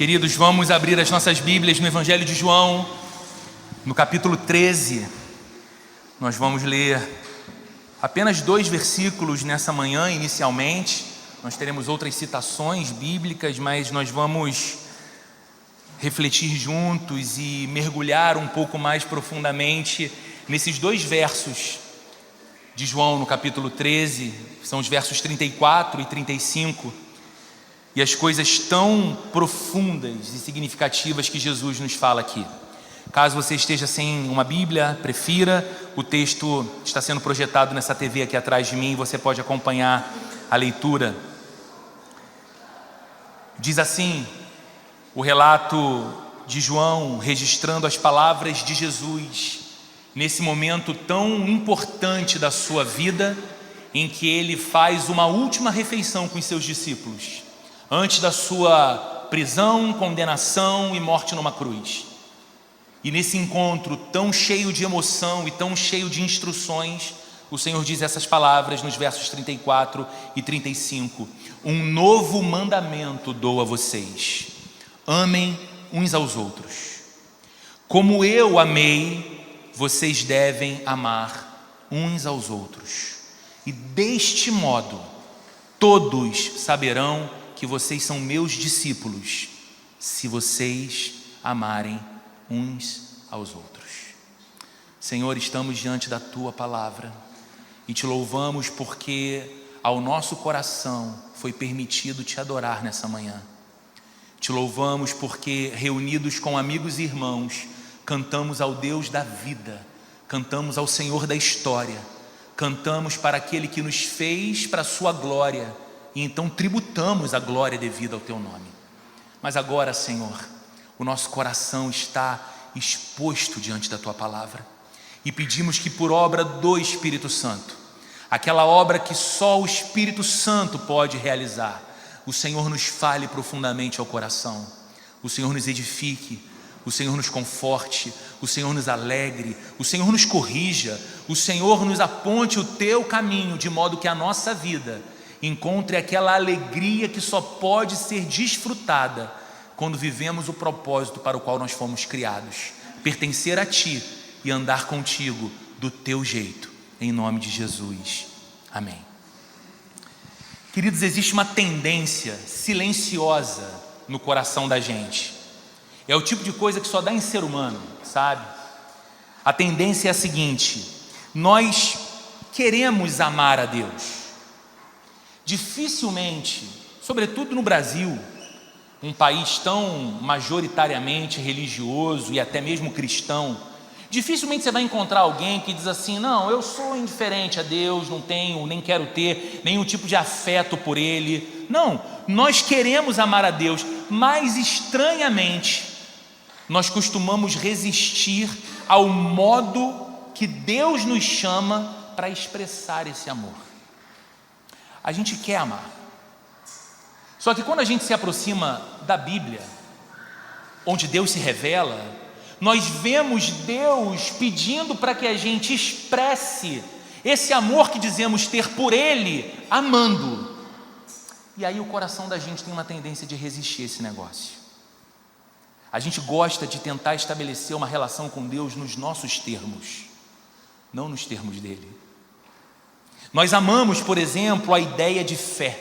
Queridos, vamos abrir as nossas Bíblias no Evangelho de João, no capítulo 13. Nós vamos ler apenas 2 versículos nessa manhã, inicialmente. Nós teremos outras citações bíblicas, mas nós vamos refletir juntos e mergulhar um pouco mais profundamente nesses 2 versos de João, no capítulo 13, são os versos 34 e 35. E as coisas tão profundas e significativas que Jesus nos fala aqui. Caso você esteja sem uma Bíblia, prefira, o texto está sendo projetado nessa TV aqui atrás de mim, você pode acompanhar a leitura. Diz assim o relato de João, registrando as palavras de Jesus, nesse momento tão importante da sua vida, em que ele faz uma última refeição com os seus discípulos, antes da sua prisão, condenação e morte numa cruz. E nesse encontro tão cheio de emoção e tão cheio de instruções, o Senhor diz essas palavras nos versos 34 e 35: um novo mandamento dou a vocês: amem uns aos outros. Como eu amei, vocês devem amar uns aos outros. E deste modo, todos saberão que vocês são meus discípulos, se vocês amarem uns aos outros. Senhor, estamos diante da Tua palavra e Te louvamos porque ao nosso coração foi permitido Te adorar nessa manhã. Te louvamos porque, reunidos com amigos e irmãos, cantamos ao Deus da vida, cantamos ao Senhor da história, cantamos para aquele que nos fez para a Sua glória, e então tributamos a glória devida ao Teu nome. Mas agora, Senhor, o nosso coração está exposto diante da Tua palavra e pedimos que, por obra do Espírito Santo, aquela obra que só o Espírito Santo pode realizar, o Senhor nos fale profundamente ao coração, o Senhor nos edifique, o Senhor nos conforte, o Senhor nos alegre, o Senhor nos corrija, o Senhor nos aponte o Teu caminho, de modo que a nossa vida encontre aquela alegria que só pode ser desfrutada quando vivemos o propósito para o qual nós fomos criados: pertencer a Ti e andar contigo do Teu jeito, em nome de Jesus, amém. Queridos, existe uma tendência silenciosa no coração da gente. É o tipo de coisa que só dá em ser humano, sabe? A tendência é a seguinte: nós queremos amar a Deus. Dificilmente, sobretudo no Brasil, um país tão majoritariamente religioso e até mesmo cristão, dificilmente você vai encontrar alguém que diz assim: não, eu sou indiferente a Deus, não tenho, nem quero ter nenhum tipo de afeto por Ele. Não, nós queremos amar a Deus, mas estranhamente nós costumamos resistir ao modo que Deus nos chama para expressar esse amor. A gente quer amar, só que quando a gente se aproxima da Bíblia, onde Deus se revela, nós vemos Deus pedindo para que a gente expresse esse amor que dizemos ter por Ele, amando. E aí o coração da gente tem uma tendência de resistir a esse negócio. A gente gosta de tentar estabelecer uma relação com Deus nos nossos termos, não nos termos dele. Nós amamos, por exemplo, a ideia de fé.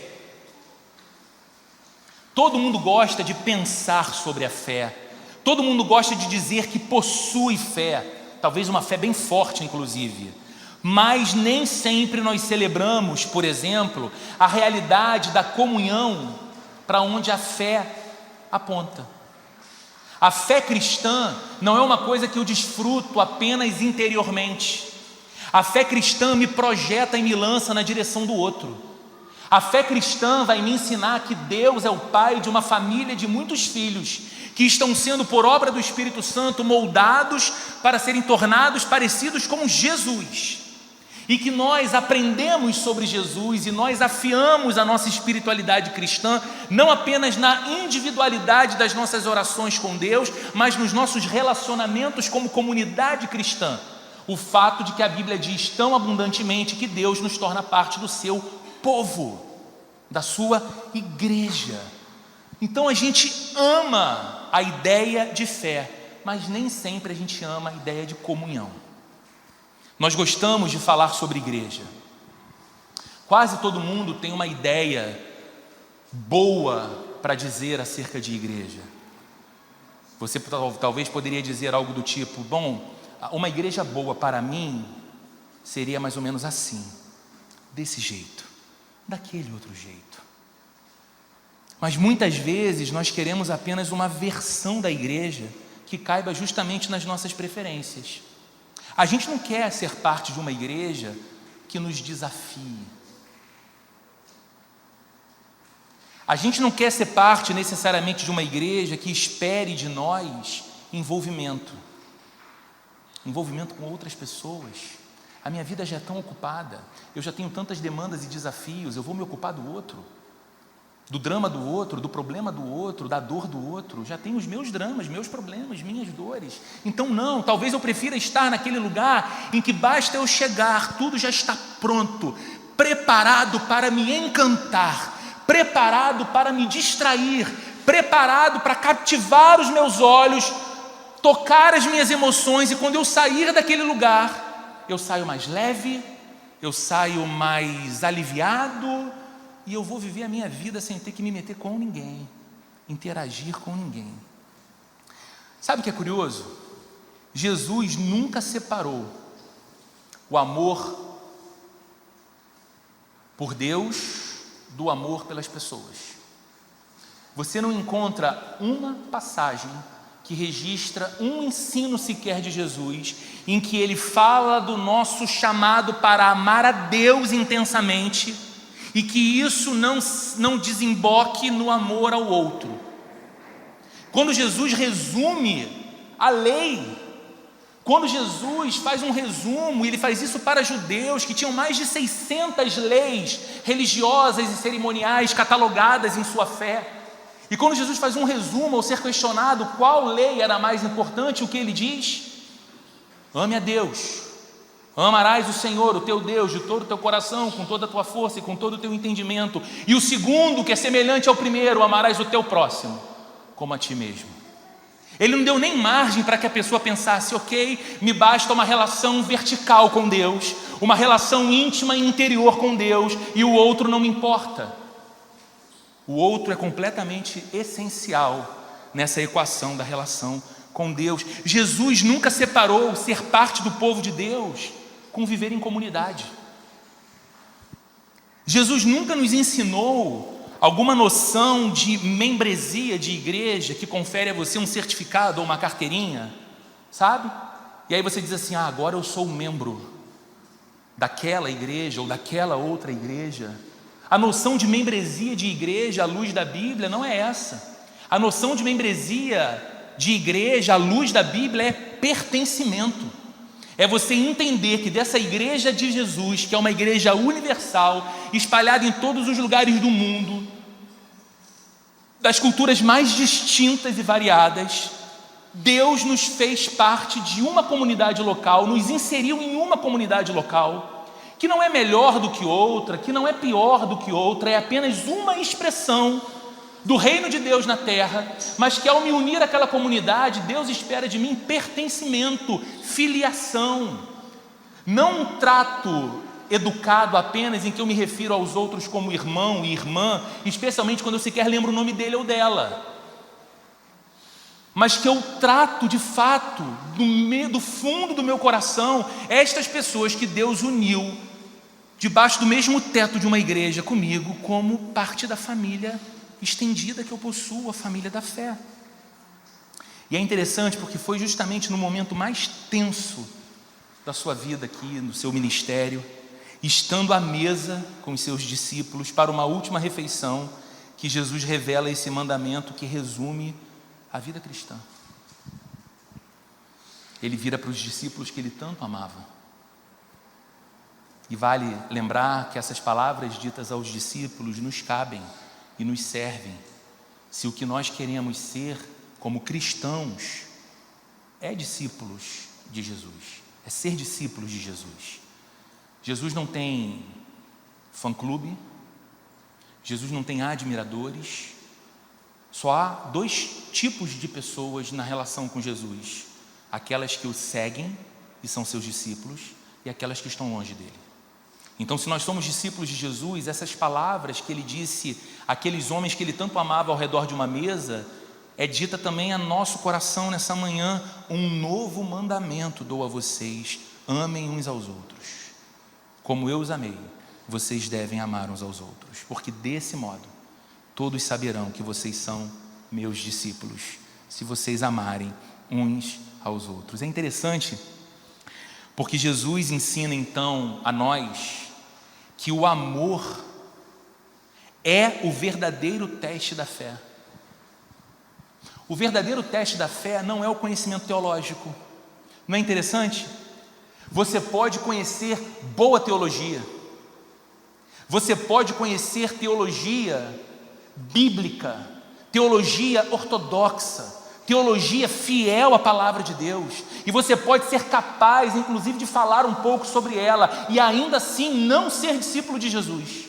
Todo mundo gosta de pensar sobre a fé. Todo mundo gosta de dizer que possui fé, talvez uma fé bem forte, inclusive. Mas nem sempre nós celebramos, por exemplo, a realidade da comunhão para onde a fé aponta. A fé cristã não é uma coisa que eu desfruto apenas interiormente. A fé cristã me projeta e me lança na direção do outro. A fé cristã vai me ensinar que Deus é o pai de uma família de muitos filhos que estão sendo, por obra do Espírito Santo, moldados para serem tornados parecidos com Jesus. E que nós aprendemos sobre Jesus e nós afiamos a nossa espiritualidade cristã, não apenas na individualidade das nossas orações com Deus, mas nos nossos relacionamentos como comunidade cristã. O fato de que a Bíblia diz tão abundantemente que Deus nos torna parte do seu povo, da sua igreja. Então a gente ama a ideia de fé, mas nem sempre a gente ama a ideia de comunhão. Nós gostamos de falar sobre igreja. Quase todo mundo tem uma ideia boa para dizer acerca de igreja. Você talvez poderia dizer algo do tipo: bom, uma igreja boa para mim seria mais ou menos assim, desse jeito, daquele outro jeito. Mas muitas vezes nós queremos apenas uma versão da igreja que caiba justamente nas nossas preferências. A gente não quer ser parte de uma igreja que nos desafie. A gente não quer ser parte necessariamente de uma igreja que espere de nós envolvimento com outras pessoas. A minha vida já é tão ocupada, eu já tenho tantas demandas e desafios, eu vou me ocupar do outro, do drama do outro, do problema do outro, da dor do outro. Já tenho os meus dramas, meus problemas, minhas dores. Então não, talvez eu prefira estar naquele lugar em que basta eu chegar, tudo já está pronto, preparado para me encantar, preparado para me distrair, preparado para cativar os meus olhos, tocar as minhas emoções, e quando eu sair daquele lugar, eu saio mais leve, eu saio mais aliviado, e eu vou viver a minha vida sem ter que me meter com ninguém, interagir com ninguém. Sabe o que é curioso? Jesus nunca separou o amor por Deus do amor pelas pessoas. Você não encontra uma passagem que registra um ensino sequer de Jesus em que ele fala do nosso chamado para amar a Deus intensamente e que isso não desemboque no amor ao outro. Quando Jesus resume a lei, quando Jesus faz um resumo, ele faz isso para judeus que tinham mais de 600 leis religiosas e cerimoniais catalogadas em sua fé. E quando Jesus faz um resumo ao ser questionado qual lei era mais importante, o que ele diz? Ame a Deus, amarás o Senhor, o teu Deus, de todo o teu coração, com toda a tua força e com todo o teu entendimento. E o segundo, que é semelhante ao primeiro, amarás o teu próximo como a ti mesmo. Ele não deu nem margem para que a pessoa pensasse: ok, me basta uma relação vertical com Deus, uma relação íntima e interior com Deus, e o outro não me importa. O outro é completamente essencial nessa equação da relação com Deus. Jesus nunca separou ser parte do povo de Deus com viver em comunidade. Jesus nunca nos ensinou alguma noção de membresia de igreja que confere a você um certificado ou uma carteirinha, sabe? E aí você diz assim: agora eu sou um membro daquela igreja ou daquela outra igreja. A noção de membresia de igreja à luz da Bíblia não é essa. A noção de membresia de igreja à luz da Bíblia é pertencimento. É você entender que dessa igreja de Jesus, que é uma igreja universal, espalhada em todos os lugares do mundo, das culturas mais distintas e variadas, Deus nos fez parte de uma comunidade local, nos inseriu em uma comunidade local, que não é melhor do que outra, que não é pior do que outra, é apenas uma expressão do reino de Deus na terra, mas que ao me unir àquela comunidade, Deus espera de mim pertencimento, filiação, não um trato educado apenas em que eu me refiro aos outros como irmão e irmã, especialmente quando eu sequer lembro o nome dele ou dela, mas que eu trato de fato, do fundo do meu coração, estas pessoas que Deus uniu debaixo do mesmo teto de uma igreja comigo, como parte da família estendida que eu possuo, a família da fé. E é interessante porque foi justamente no momento mais tenso da sua vida aqui, no seu ministério, estando à mesa com os seus discípulos para uma última refeição, que Jesus revela esse mandamento que resume a vida cristã. Ele vira para os discípulos que ele tanto amava. E vale lembrar que essas palavras ditas aos discípulos nos cabem e nos servem, se o que nós queremos ser como cristãos é discípulos de Jesus, é ser discípulos de Jesus. Jesus não tem fã-clube, Jesus não tem admiradores, Só há dois tipos de pessoas na relação com Jesus: aquelas que o seguem e são seus discípulos, e aquelas que estão longe dele. Então, se nós somos discípulos de Jesus, essas palavras que ele disse àqueles homens que ele tanto amava ao redor de uma mesa, é dita também a nosso coração nessa manhã: um novo mandamento dou a vocês, amem uns aos outros. Como eu os amei, vocês devem amar uns aos outros, porque desse modo todos saberão que vocês são meus discípulos, se vocês amarem uns aos outros. É interessante, porque Jesus ensina então a nós que o amor é o verdadeiro teste da fé. O verdadeiro teste da fé não é o conhecimento teológico. Não é interessante? Você pode conhecer boa teologia, você pode conhecer teologia bíblica, teologia ortodoxa, teologia fiel à palavra de Deus, e você pode ser capaz, inclusive, de falar um pouco sobre ela, e ainda assim não ser discípulo de Jesus,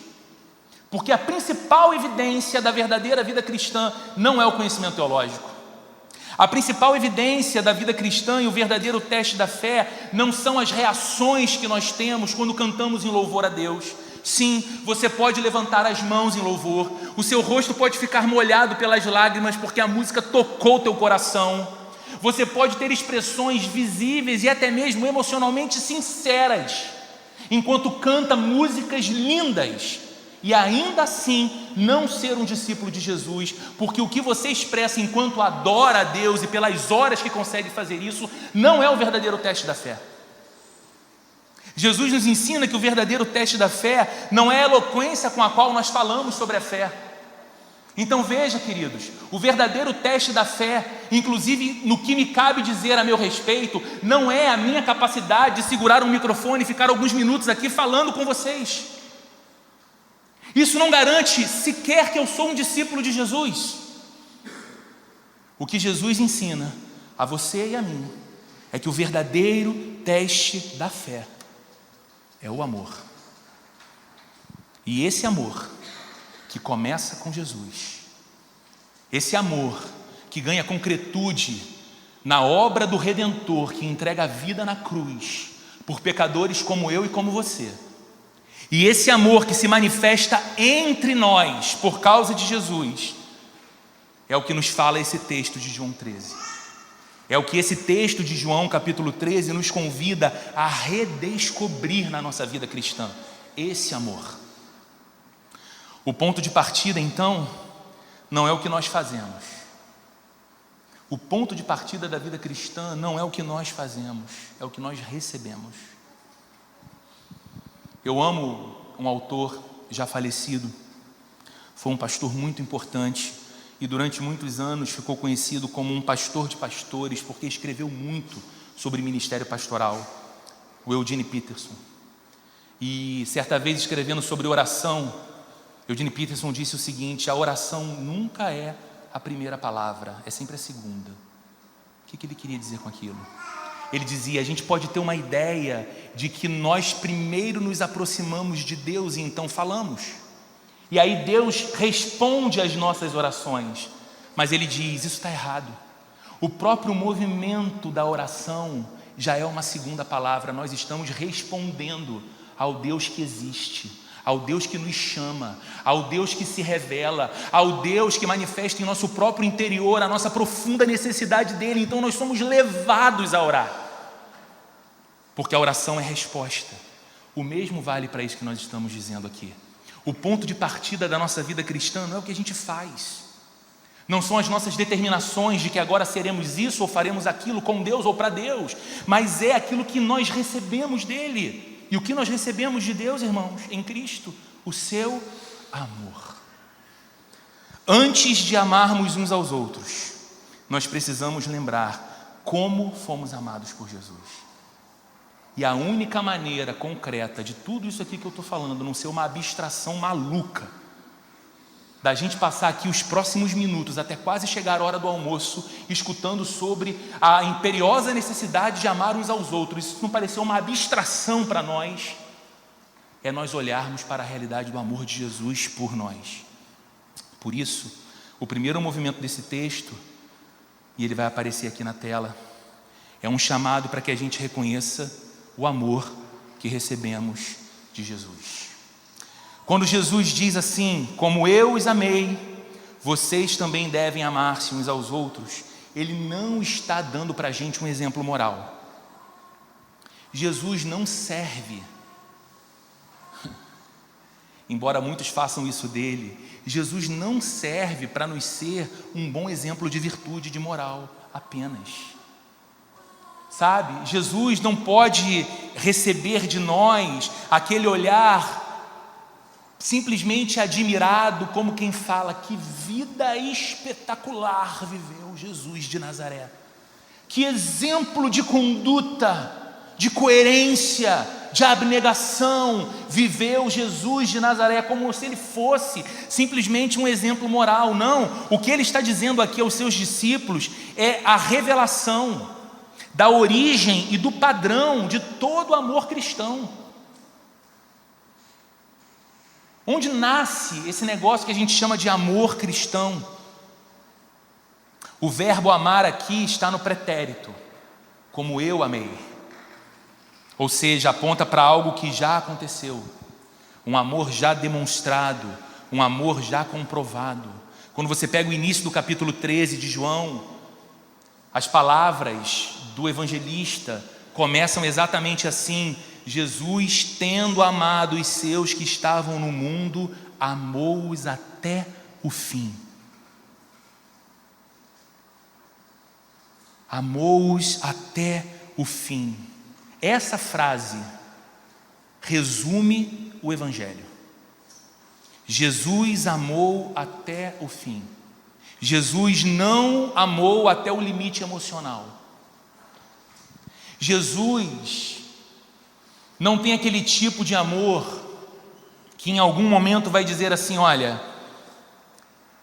porque a principal evidência da verdadeira vida cristã não é o conhecimento teológico. A principal evidência da vida cristã e o verdadeiro teste da fé não são as reações que nós temos quando cantamos em louvor a Deus. Sim, você pode levantar as mãos em louvor, o seu rosto pode ficar molhado pelas lágrimas porque a música tocou teu coração. Você pode ter expressões visíveis e até mesmo emocionalmente sinceras enquanto canta músicas lindas, e ainda assim não ser um discípulo de Jesus, porque o que você expressa enquanto adora a Deus e pelas horas que consegue fazer isso, não é o verdadeiro teste da fé. Jesus nos ensina que o verdadeiro teste da fé não é a eloquência com a qual nós falamos sobre a fé. Então veja, queridos, o verdadeiro teste da fé, inclusive no que me cabe dizer a meu respeito, não é a minha capacidade de segurar um microfone e ficar alguns minutos aqui falando com vocês. Isso não garante sequer que eu sou um discípulo de Jesus. O que Jesus ensina a você e a mim é que o verdadeiro teste da fé é o amor. E esse amor que começa com Jesus, esse amor que ganha concretude na obra do Redentor, que entrega a vida na cruz por pecadores como eu e como você, e esse amor que se manifesta entre nós por causa de Jesus, é o que nos fala esse texto de João 13. É o que esse texto de João capítulo 13 nos convida a redescobrir na nossa vida cristã, esse amor. O ponto de partida então não é o que nós fazemos. O ponto de partida da vida cristã não é o que nós fazemos, é o que nós recebemos. Eu amo um autor já falecido, foi um pastor muito importante e durante muitos anos ficou conhecido como um pastor de pastores, porque escreveu muito sobre ministério pastoral, o Eugene Peterson. E certa vez, escrevendo sobre oração, Eugene Peterson disse o seguinte: a oração nunca é a primeira palavra, é sempre a segunda. O que ele queria dizer com aquilo? Ele dizia: a gente pode ter uma ideia de que nós primeiro nos aproximamos de Deus e então falamos, e aí Deus responde às nossas orações, mas ele diz: isso está errado. O próprio movimento da oração já é uma segunda palavra. Nós estamos respondendo ao Deus que existe, ao Deus que nos chama, ao Deus que se revela, ao Deus que manifesta em nosso próprio interior a nossa profunda necessidade dele. Então nós somos levados a orar, porque a oração é resposta. O mesmo vale para isso que nós estamos dizendo aqui. O ponto de partida da nossa vida cristã não é o que a gente faz, não são as nossas determinações de que agora seremos isso ou faremos aquilo com Deus ou para Deus, mas é aquilo que nós recebemos dele. E o que nós recebemos de Deus, irmãos, em Cristo? O seu amor. Antes de amarmos uns aos outros, nós precisamos lembrar como fomos amados por Jesus. E a única maneira concreta de tudo isso aqui que eu estou falando não ser uma abstração maluca, da gente passar aqui os próximos minutos até quase chegar a hora do almoço escutando sobre a imperiosa necessidade de amar uns aos outros, isso não pareceu uma abstração para nós, é nós olharmos para a realidade do amor de Jesus por nós. Por isso, O primeiro movimento desse texto, e ele vai aparecer aqui na tela, é um chamado para que a gente reconheça o amor que recebemos de Jesus. Quando Jesus diz assim: como eu os amei, vocês também devem amar-se uns aos outros, ele não está dando para a gente um exemplo moral. Jesus não serve, embora muitos façam isso dele, Jesus não serve para nos ser um bom exemplo de virtude, de moral apenas. Sabe, Jesus não pode receber de nós aquele olhar simplesmente admirado, como quem fala: que vida espetacular viveu Jesus de Nazaré, que exemplo de conduta, de coerência, de abnegação viveu Jesus de Nazaré, como se ele fosse simplesmente um exemplo moral. Não, o que ele está dizendo aqui aos seus discípulos é a revelação da origem e do padrão de todo o amor cristão. Onde nasce esse negócio que a gente chama de amor cristão? O verbo amar aqui está no pretérito, como eu amei. Ou seja, aponta para algo que já aconteceu, um amor já demonstrado, um amor já comprovado. Quando você pega o início do capítulo 13 de João, as palavras do evangelista começam exatamente assim: Jesus, tendo amado os seus que estavam no mundo, amou-os até o fim. Amou-os até o fim. Essa frase resume o evangelho. Jesus amou até o fim. Jesus não amou até o limite emocional. Jesus não tem aquele tipo de amor que em algum momento vai dizer assim: olha,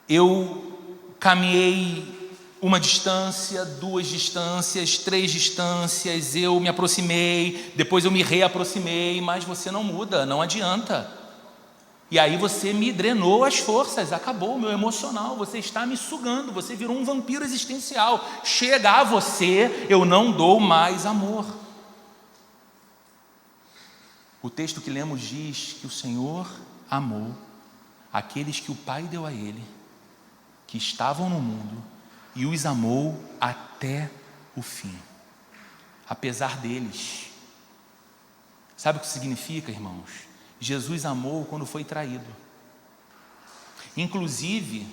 eu caminhei uma distância, 2 distâncias, 3 distâncias, eu me aproximei, depois eu me reaproximei, mas você não muda, não adianta. E aí você me drenou as forças, acabou o meu emocional, você está me sugando, você virou um vampiro existencial. Chega a você, eu não dou mais amor. O texto que lemos diz que o Senhor amou aqueles que o Pai deu a Ele, que estavam no mundo, e os amou até o fim, apesar deles. Sabe o que significa, irmãos? Jesus amou quando foi traído. Inclusive,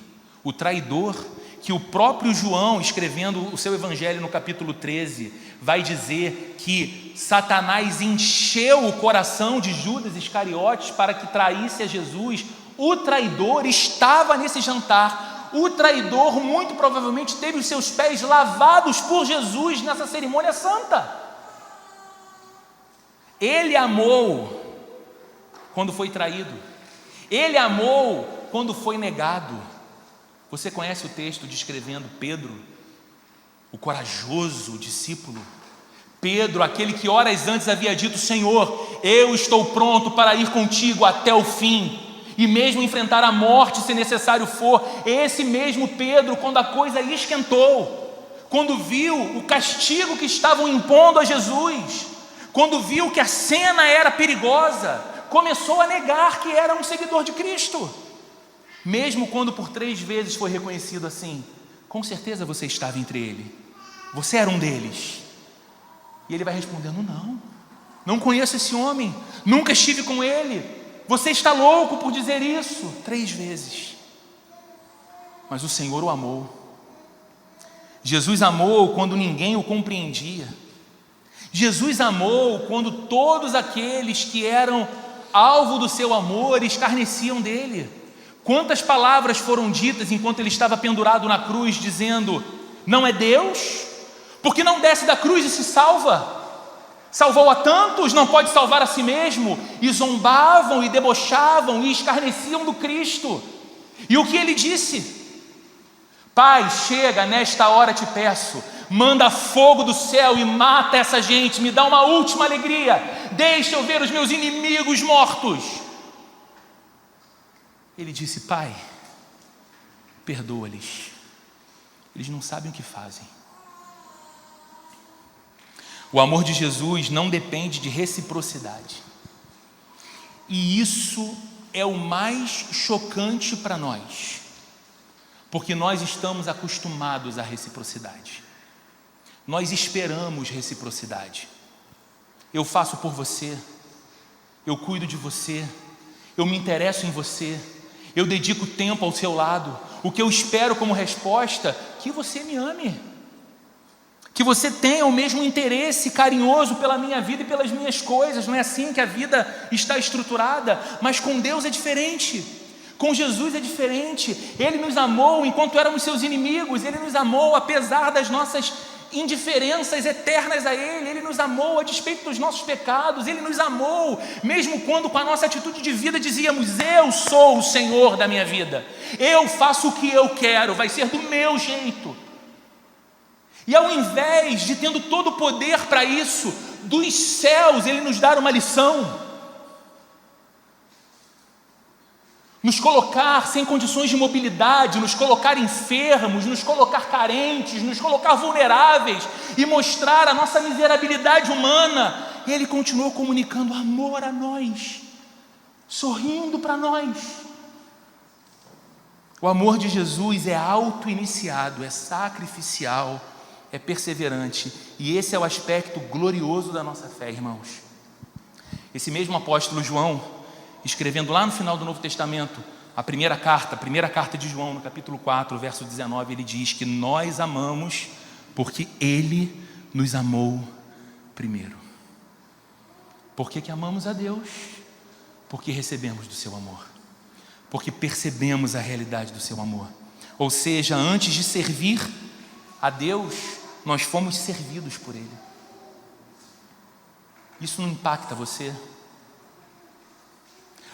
o traidor, que o próprio João, escrevendo o seu evangelho no capítulo 13, vai dizer que Satanás encheu o coração de Judas Iscariotes para que traísse a Jesus. O traidor estava nesse jantar. O traidor muito provavelmente teve os seus pés lavados por Jesus nessa cerimônia santa. Ele amou quando foi traído. Ele amou quando foi negado. Você conhece o texto descrevendo Pedro, o corajoso discípulo? Pedro, aquele que horas antes havia dito: Senhor, eu estou pronto para ir contigo até o fim, e mesmo enfrentar a morte se necessário for. Esse mesmo Pedro, quando a coisa esquentou, quando viu o castigo que estavam impondo a Jesus, quando viu que a cena era perigosa, começou a negar que era um seguidor de Cristo. Mesmo quando por 3 vezes foi reconhecido assim: com certeza você estava entre ele, você era um deles. E ele vai respondendo: não conheço esse homem, nunca estive com ele. Você está louco por dizer isso. 3 vezes. Mas o Senhor o amou. Jesus amou quando ninguém o compreendia. Jesus amou quando todos aqueles que eram alvo do seu amor escarneciam dele. Quantas palavras foram ditas enquanto ele estava pendurado na cruz, dizendo: não é Deus? Porque não desce da cruz e se salva? Salvou a tantos, não pode salvar a si mesmo? E zombavam, e debochavam, e escarneciam do Cristo. E o que ele disse? Pai, chega, nesta hora te peço, manda fogo do céu e mata essa gente, me dá uma última alegria, deixa eu ver os meus inimigos mortos. Ele disse: Pai, perdoa-lhes, eles não sabem o que fazem. O amor de Jesus não depende de reciprocidade. E isso é o mais chocante para nós, porque nós estamos acostumados à reciprocidade. Nós esperamos reciprocidade. Eu faço por você, eu cuido de você, eu me interesso em você, eu dedico tempo ao seu lado. O que eu espero como resposta? Que você me ame, que você tenha o mesmo interesse carinhoso pela minha vida e pelas minhas coisas. Não é assim que a vida está estruturada, mas com Deus é diferente, com Jesus é diferente. Ele nos amou enquanto éramos seus inimigos, Ele nos amou apesar das nossas indiferenças eternas a Ele, Ele nos amou a despeito dos nossos pecados, Ele nos amou, mesmo quando com a nossa atitude de vida dizíamos: eu sou o Senhor da minha vida, eu faço o que eu quero, vai ser do meu jeito. E ao invés de, tendo todo o poder para isso, dos céus Ele nos dar uma lição, nos colocar sem condições de mobilidade, nos colocar enfermos, nos colocar carentes, nos colocar vulneráveis e mostrar a nossa miserabilidade humana, Ele continuou comunicando amor a nós, sorrindo para nós. O amor de Jesus é auto-iniciado, é sacrificial, é perseverante, e esse é o aspecto glorioso da nossa fé, irmãos. Esse mesmo apóstolo João, escrevendo lá no final do Novo Testamento, a primeira carta de João, no capítulo 4, verso 19, ele diz que nós amamos porque Ele nos amou primeiro. Por que amamos a Deus? Porque recebemos do seu amor, porque percebemos a realidade do seu amor. Ou seja, antes de servir a Deus, nós fomos servidos por Ele. Isso não impacta você?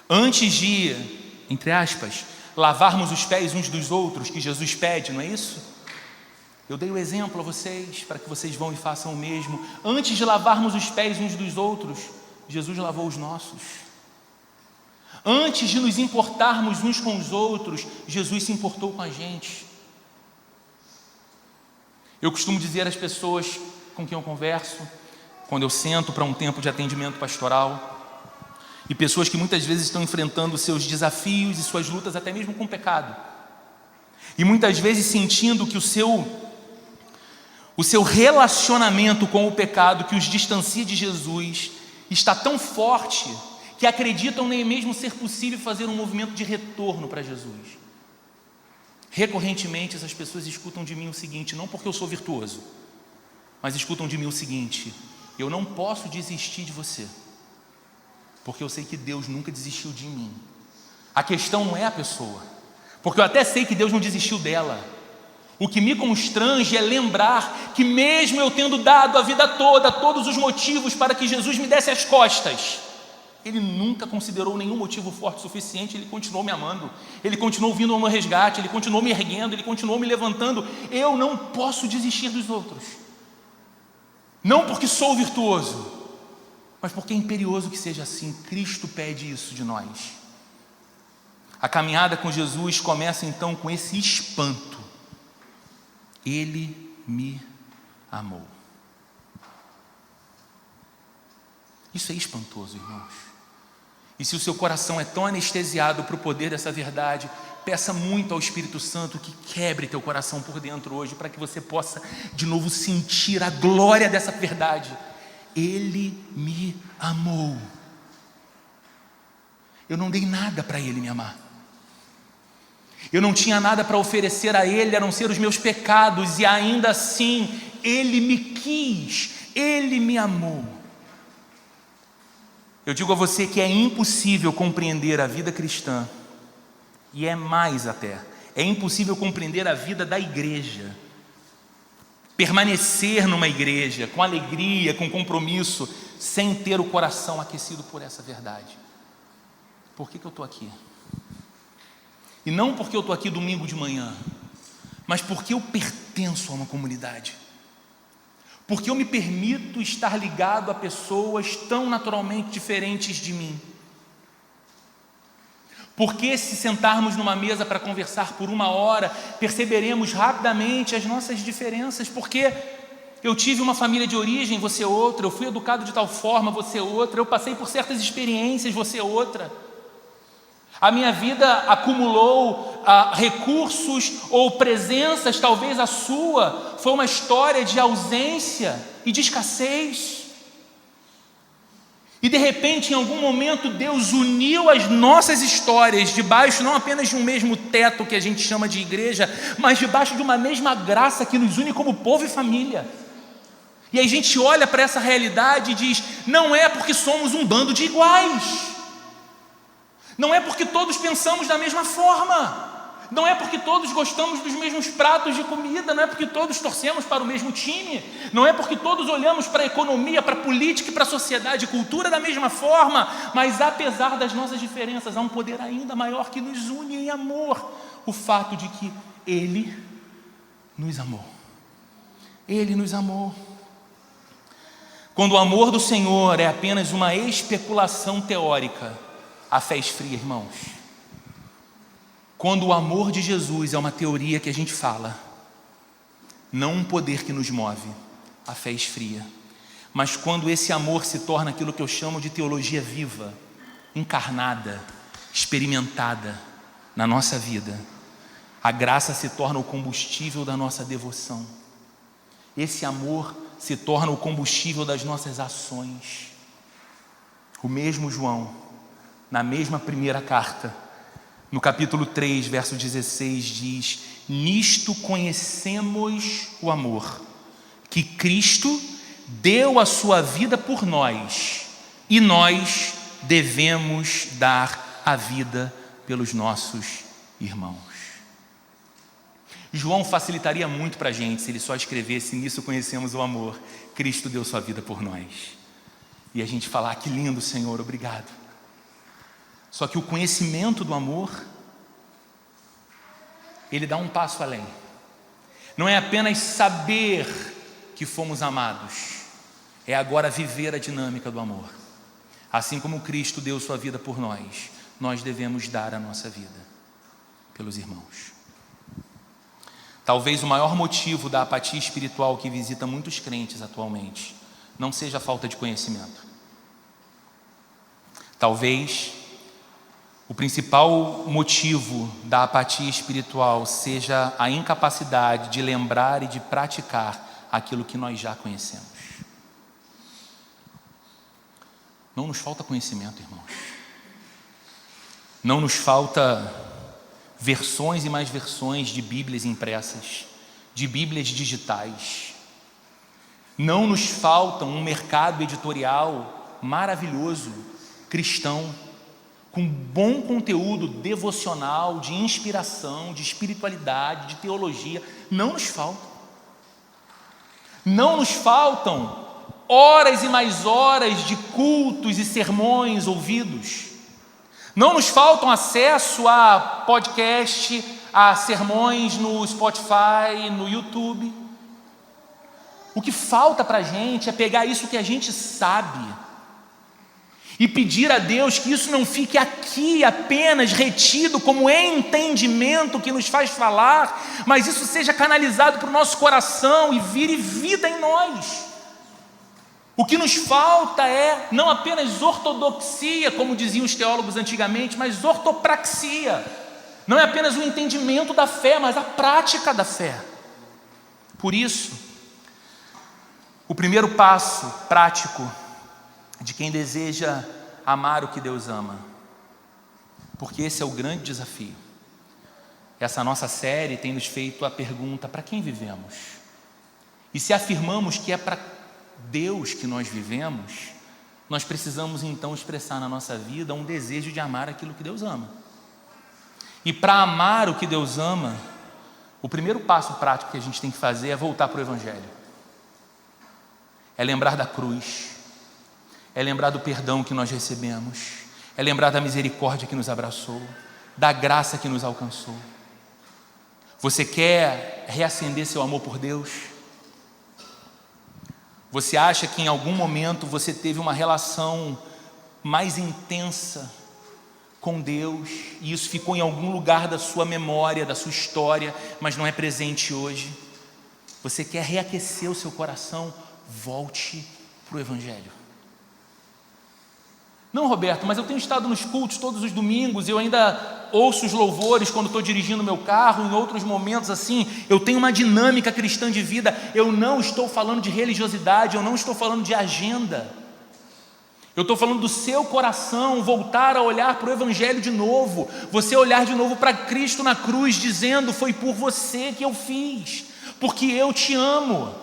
Antes de, entre aspas, lavarmos os pés uns dos outros, que Jesus pede, não é isso? Eu dei o exemplo a vocês, para que vocês vão e façam o mesmo. Antes de lavarmos os pés uns dos outros, Jesus lavou os nossos. Antes de nos importarmos uns com os outros, Jesus se importou com a gente. Eu costumo dizer às pessoas com quem eu converso, quando eu sento para um tempo de atendimento pastoral, e pessoas que muitas vezes estão enfrentando seus desafios e suas lutas até mesmo com o pecado, e muitas vezes sentindo que o seu relacionamento com o pecado que os distancia de Jesus está tão forte que acreditam nem mesmo ser possível fazer um movimento de retorno para Jesus. Recorrentemente essas pessoas escutam de mim o seguinte, não porque eu sou virtuoso, mas escutam de mim o seguinte: eu não posso desistir de você, porque eu sei que Deus nunca desistiu de mim. A questão não é a pessoa, porque eu até sei que Deus não desistiu dela. O que me constrange é lembrar que mesmo eu tendo dado a vida toda todos os motivos para que Jesus me desse as costas, Ele nunca considerou nenhum motivo forte o suficiente. Ele continuou me amando, Ele continuou vindo ao meu resgate, Ele continuou me erguendo, Ele continuou me levantando. Eu não posso desistir dos outros, não porque sou virtuoso, mas porque é imperioso que seja assim. Cristo pede isso de nós. A caminhada com Jesus começa então com esse espanto: Ele me amou. Isso é espantoso, irmãos. E se o seu coração é tão anestesiado para o poder dessa verdade, peça muito ao Espírito Santo que quebre teu coração por dentro hoje, para que você possa de novo sentir a glória dessa verdade. Ele me amou. Eu não dei nada para Ele me amar. Eu não tinha nada para oferecer a Ele, a não ser os meus pecados, e ainda assim Ele me quis, Ele me amou. Eu digo a você que é impossível compreender a vida cristã, e é mais até, é impossível compreender a vida da igreja, permanecer numa igreja com alegria, com compromisso, sem ter o coração aquecido por essa verdade. Por que eu estou aqui? E não porque eu estou aqui domingo de manhã, mas porque eu pertenço a uma comunidade, porque eu me permito estar ligado a pessoas tão naturalmente diferentes de mim, Porque se sentarmos numa mesa para conversar por 1 hora, perceberemos rapidamente as nossas diferenças, porque eu tive uma família de origem, você outra, eu fui educado de tal forma, você outra, eu passei por certas experiências, você outra. A minha vida acumulou recursos ou presenças, talvez a sua foi uma história de ausência e de escassez. E de repente, em algum momento, Deus uniu as nossas histórias debaixo não apenas de um mesmo teto que a gente chama de igreja, mas debaixo de uma mesma graça que nos une como povo e família. E aí a gente olha para essa realidade e diz: não é porque somos um bando de iguais, não é porque todos pensamos da mesma forma, não é porque todos gostamos dos mesmos pratos de comida, não é porque todos torcemos para o mesmo time, não é porque todos olhamos para a economia, para a política e para a sociedade e cultura da mesma forma, mas apesar das nossas diferenças, há um poder ainda maior que nos une em amor: o fato de que Ele nos amou. Ele nos amou. Quando o amor do Senhor é apenas uma especulação teórica, a fé esfria, irmãos. Quando o amor de Jesus é uma teoria que a gente fala, não um poder que nos move, a fé esfria. Mas quando esse amor se torna aquilo que eu chamo de teologia viva, encarnada, experimentada na nossa vida, a graça se torna o combustível da nossa devoção. Esse amor se torna o combustível das nossas ações. O mesmo João, na mesma primeira carta, no capítulo 3, verso 16, diz: nisto conhecemos o amor, que Cristo deu a sua vida por nós, e nós devemos dar a vida pelos nossos irmãos. João facilitaria muito para a gente se ele só escrevesse: nisso conhecemos o amor, Cristo deu sua vida por nós. E a gente falar: que lindo, Senhor, obrigado. Só que o conhecimento do amor, ele dá um passo além. Não é apenas saber que fomos amados, é agora viver a dinâmica do amor. Assim como Cristo deu sua vida por nós, nós devemos dar a nossa vida pelos irmãos. Talvez o maior motivo da apatia espiritual que visita muitos crentes atualmente não seja a falta de conhecimento. Talvez o principal motivo da apatia espiritual seja a incapacidade de lembrar e de praticar aquilo que nós já conhecemos. Não nos falta conhecimento, irmãos. Não nos falta versões e mais versões de Bíblias impressas, de Bíblias digitais. Não nos falta um mercado editorial maravilhoso, cristão, com bom conteúdo devocional, de inspiração, de espiritualidade, de teologia. Não nos falta. Não nos faltam horas e mais horas de cultos e sermões ouvidos. Não nos faltam acesso a podcast, a sermões no Spotify, no YouTube. O que falta para a gente é pegar isso que a gente sabe e pedir a Deus que isso não fique aqui apenas retido como entendimento que nos faz falar, mas isso seja canalizado para o nosso coração e vire vida em nós. O que nos falta é não apenas ortodoxia, como diziam os teólogos antigamente, mas ortopraxia. Não é apenas o entendimento da fé, mas a prática da fé. Por isso, o primeiro passo prático de quem deseja amar o que Deus ama, porque esse é o grande desafio. Essa nossa série tem nos feito a pergunta: para quem vivemos? E se afirmamos que é para Deus que nós vivemos, nós precisamos então expressar na nossa vida um desejo de amar aquilo que Deus ama. E para amar o que Deus ama, o primeiro passo prático que a gente tem que fazer é voltar para o Evangelho. É lembrar da cruz, é lembrar do perdão que nós recebemos, é lembrar da misericórdia que nos abraçou, da graça que nos alcançou. Você quer reacender seu amor por Deus? Você acha que em algum momento você teve uma relação mais intensa com Deus, e isso ficou em algum lugar da sua memória, da sua história, mas não é presente hoje. Você quer reaquecer o seu coração? Volte para o Evangelho. Não, Roberto, mas eu tenho estado nos cultos todos os domingos, eu ainda ouço os louvores quando estou dirigindo meu carro, em outros momentos assim, eu tenho uma dinâmica cristã de vida. Eu não estou falando de religiosidade, eu não estou falando de agenda. Eu estou falando do seu coração voltar a olhar para o Evangelho de novo, você olhar de novo para Cristo na cruz, dizendo: foi por você que eu fiz, porque eu te amo,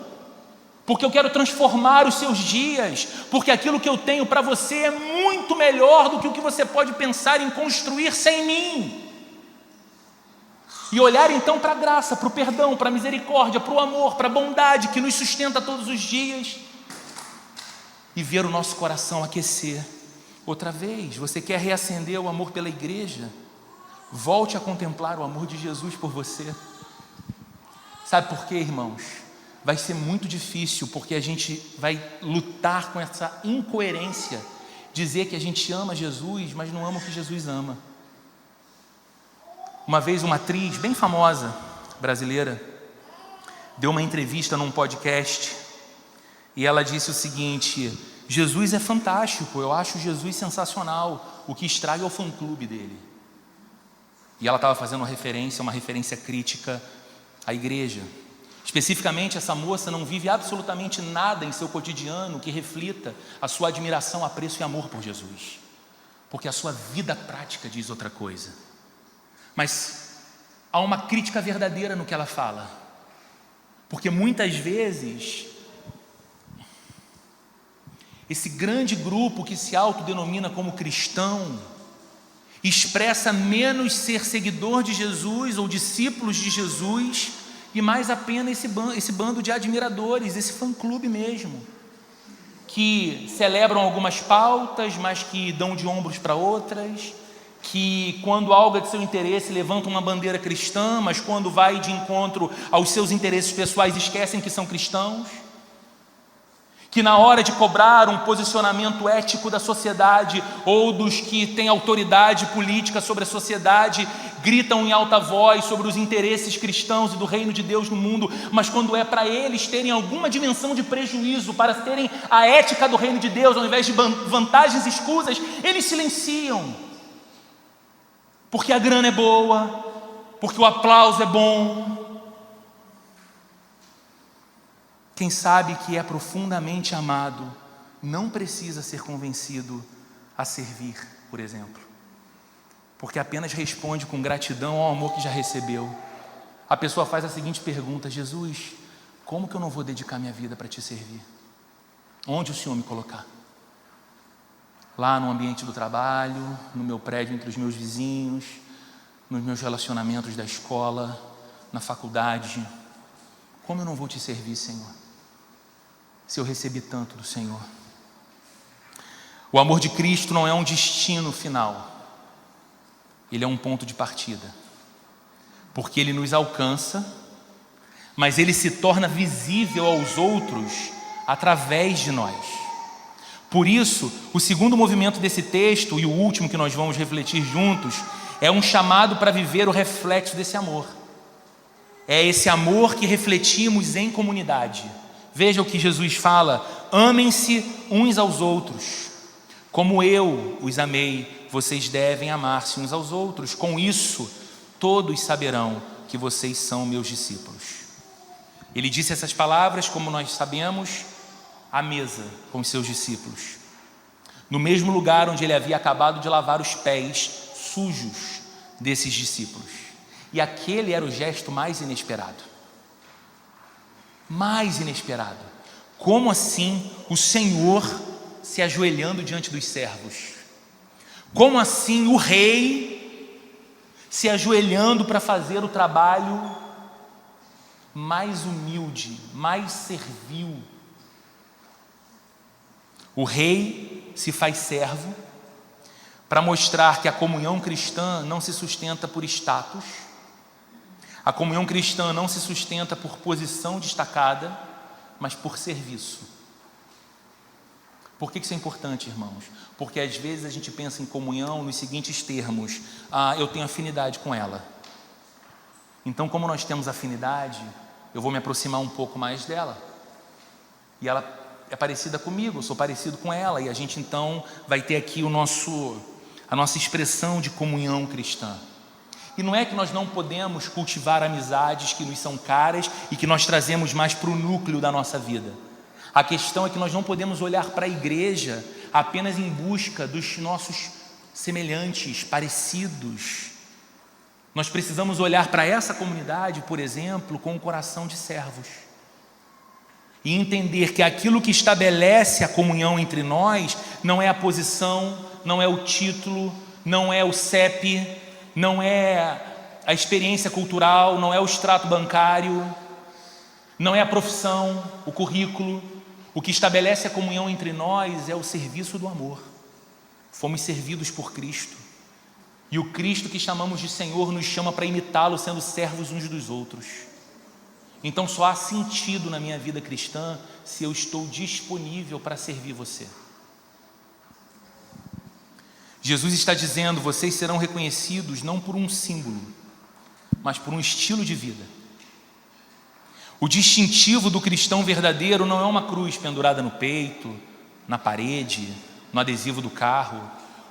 porque eu quero transformar os seus dias, porque aquilo que eu tenho para você é muito melhor do que o que você pode pensar em construir sem mim. E olhar então para a graça, para o perdão, para a misericórdia, para o amor, para a bondade que nos sustenta todos os dias, e ver o nosso coração aquecer outra vez. Você quer reacender o amor pela igreja? Volte a contemplar o amor de Jesus por você. Sabe por quê, irmãos? Vai ser muito difícil, porque a gente vai lutar com essa incoerência, dizer que a gente ama Jesus, mas não ama o que Jesus ama. Uma vez uma atriz bem famosa, brasileira, deu uma entrevista num podcast, e ela disse o seguinte: Jesus é fantástico, eu acho Jesus sensacional, o que estraga é o fã-clube dele. E ela estava fazendo uma referência crítica à igreja. Especificamente, essa moça não vive absolutamente nada em seu cotidiano que reflita a sua admiração, apreço e amor por Jesus, porque a sua vida prática diz outra coisa. Mas há uma crítica verdadeira no que ela fala, porque muitas vezes esse grande grupo que se autodenomina como cristão expressa menos ser seguidor de Jesus ou discípulos de Jesus, e mais apenas esse bando de admiradores, esse fã-clube mesmo, que celebram algumas pautas, mas que dão de ombros para outras, que quando algo é de seu interesse levantam uma bandeira cristã, mas quando vai de encontro aos seus interesses pessoais esquecem que são cristãos, que na hora de cobrar um posicionamento ético da sociedade ou dos que têm autoridade política sobre a sociedade, gritam em alta voz sobre os interesses cristãos e do reino de Deus no mundo, mas quando é para eles terem alguma dimensão de prejuízo, para terem a ética do reino de Deus ao invés de vantagens escusas, eles silenciam, porque a grana é boa, porque o aplauso é bom. Quem sabe que é profundamente amado não precisa ser convencido a servir, por exemplo, porque apenas responde com gratidão ao amor que já recebeu. A pessoa faz a seguinte pergunta: Jesus, como que eu não vou dedicar minha vida para te servir? Onde o Senhor me colocar? Lá no ambiente do trabalho, no meu prédio entre os meus vizinhos, nos meus relacionamentos da escola, na faculdade. Como eu não vou te servir, Senhor, se eu recebi tanto do Senhor? O amor de Cristo não é um destino final, ele é um ponto de partida, porque ele nos alcança, mas ele se torna visível aos outros através de nós. Por isso, o segundo movimento desse texto, e o último que nós vamos refletir juntos, é um chamado para viver o reflexo desse amor. É esse amor que refletimos em comunidade. Veja o que Jesus fala: amem-se uns aos outros, como eu os amei, vocês devem amar-se uns aos outros. Com isso, todos saberão que vocês são meus discípulos. Ele disse essas palavras, como nós sabemos, à mesa com os seus discípulos, no mesmo lugar onde ele havia acabado de lavar os pés sujos desses discípulos. E aquele era o gesto mais inesperado. Mais inesperado. Como assim o Senhor se ajoelhando diante dos servos? Como assim o rei se ajoelhando para fazer o trabalho mais humilde, mais servil? O rei se faz servo para mostrar que a comunhão cristã não se sustenta por status, a comunhão cristã não se sustenta por posição destacada, mas por serviço. Por que isso é importante, irmãos? Porque às vezes a gente pensa em comunhão nos seguintes termos: eu tenho afinidade com ela. Então, como nós temos afinidade, eu vou me aproximar um pouco mais dela. E ela é parecida comigo, eu sou parecido com ela. E a gente então vai ter aqui a nossa expressão de comunhão cristã. E não é que nós não podemos cultivar amizades que nos são caras e que nós trazemos mais para o núcleo da nossa vida. A questão é que nós não podemos olhar para a igreja apenas em busca dos nossos semelhantes, parecidos. Nós precisamos olhar para essa comunidade, por exemplo, com um coração de servos. E entender que aquilo que estabelece a comunhão entre nós não é a posição, não é o título, não é o CEP, não é a experiência cultural, não é o extrato bancário, não é a profissão, o currículo. O que estabelece a comunhão entre nós é o serviço do amor. Fomos servidos por Cristo. E o Cristo que chamamos de Senhor nos chama para imitá-lo, sendo servos uns dos outros. Então só há sentido na minha vida cristã se eu estou disponível para servir você. Jesus está dizendo: vocês serão reconhecidos não por um símbolo, mas por um estilo de vida. O distintivo do cristão verdadeiro não é uma cruz pendurada no peito, na parede, no adesivo do carro.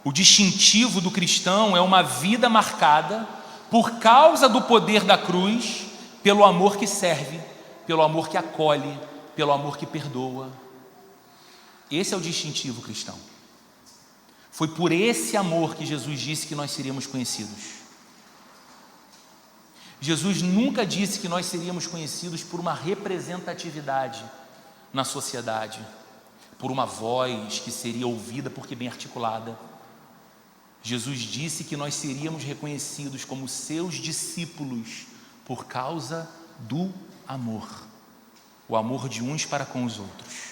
O distintivo do cristão é uma vida marcada por causa do poder da cruz, pelo amor que serve, pelo amor que acolhe, pelo amor que perdoa. Esse é o distintivo cristão. Foi por esse amor que Jesus disse que nós seríamos conhecidos. Jesus nunca disse que nós seríamos conhecidos por uma representatividade na sociedade, por uma voz que seria ouvida porque bem articulada. Jesus disse que nós seríamos reconhecidos como seus discípulos por causa do amor, o amor de uns para com os outros.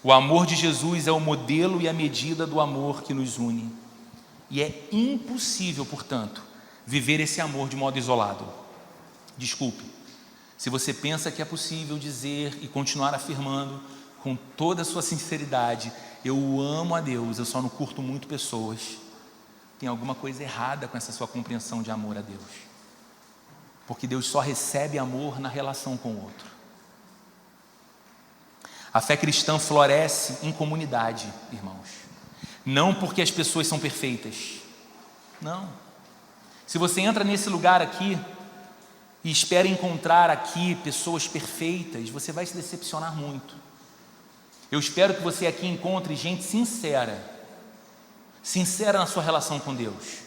O amor de Jesus é o modelo e a medida do amor que nos une. E é impossível, portanto, viver esse amor de modo isolado. Desculpe, se você pensa que é possível dizer e continuar afirmando com toda a sua sinceridade: eu amo a Deus, eu só não curto muito pessoas, tem alguma coisa errada com essa sua compreensão de amor a Deus. Porque Deus só recebe amor na relação com o outro. A fé cristã floresce em comunidade, irmãos. Não porque as pessoas são perfeitas. Não. Se você entra nesse lugar aqui e espera encontrar aqui pessoas perfeitas, você vai se decepcionar muito. Eu espero que você aqui encontre gente sincera na sua relação com Deus.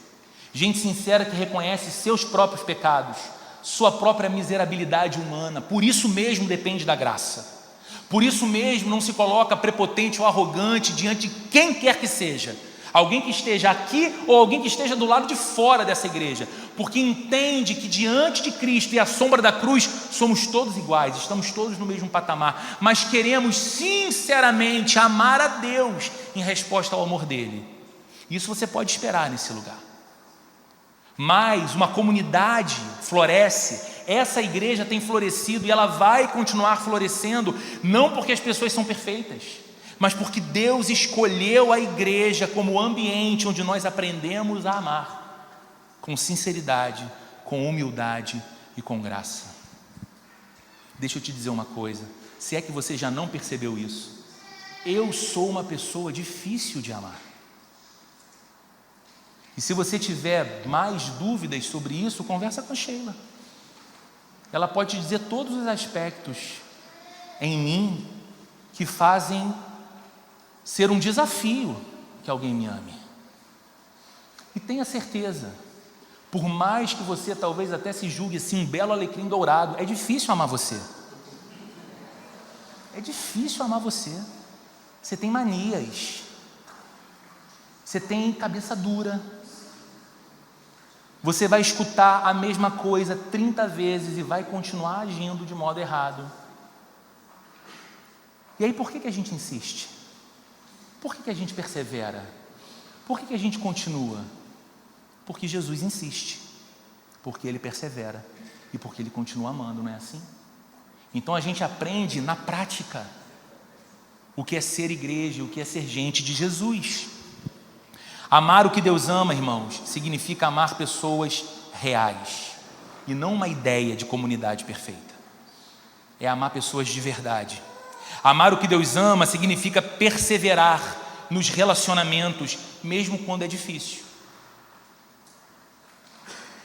Gente sincera que reconhece seus próprios pecados, sua própria miserabilidade humana. Por isso mesmo depende da graça. Por isso mesmo não se coloca prepotente ou arrogante diante de quem quer que seja. Alguém que esteja aqui ou alguém que esteja do lado de fora dessa igreja. Porque entende que diante de Cristo e à sombra da cruz somos todos iguais, estamos todos no mesmo patamar. Mas queremos sinceramente amar a Deus em resposta ao amor dele. Isso você pode esperar nesse lugar. Mas uma comunidade floresce. Essa igreja tem florescido e ela vai continuar florescendo, não porque as pessoas são perfeitas, mas porque Deus escolheu a igreja como ambiente onde nós aprendemos a amar, com sinceridade, com humildade e com graça. Deixa eu te dizer uma coisa, se é que você já não percebeu isso, eu sou uma pessoa difícil de amar. E se você tiver mais dúvidas sobre isso, conversa com a Sheila. Ela pode te dizer todos os aspectos em mim que fazem ser um desafio que alguém me ame. E tenha certeza, por mais que você talvez até se julgue assim um belo alecrim dourado, é difícil amar você. É difícil amar você. Você tem manias. Você tem cabeça dura. Você vai escutar a mesma coisa 30 vezes e vai continuar agindo de modo errado. E aí por que a gente insiste? Por que a gente persevera? Por que a gente continua? Porque Jesus insiste, porque Ele persevera e porque Ele continua amando, não é assim? Então a gente aprende na prática. o que é ser igreja, o que é ser gente de Jesus. Amar o que Deus ama, irmãos, significa amar pessoas reais e não uma ideia de comunidade perfeita. É amar pessoas de verdade. Amar o que Deus ama significa perseverar nos relacionamentos, mesmo quando é difícil.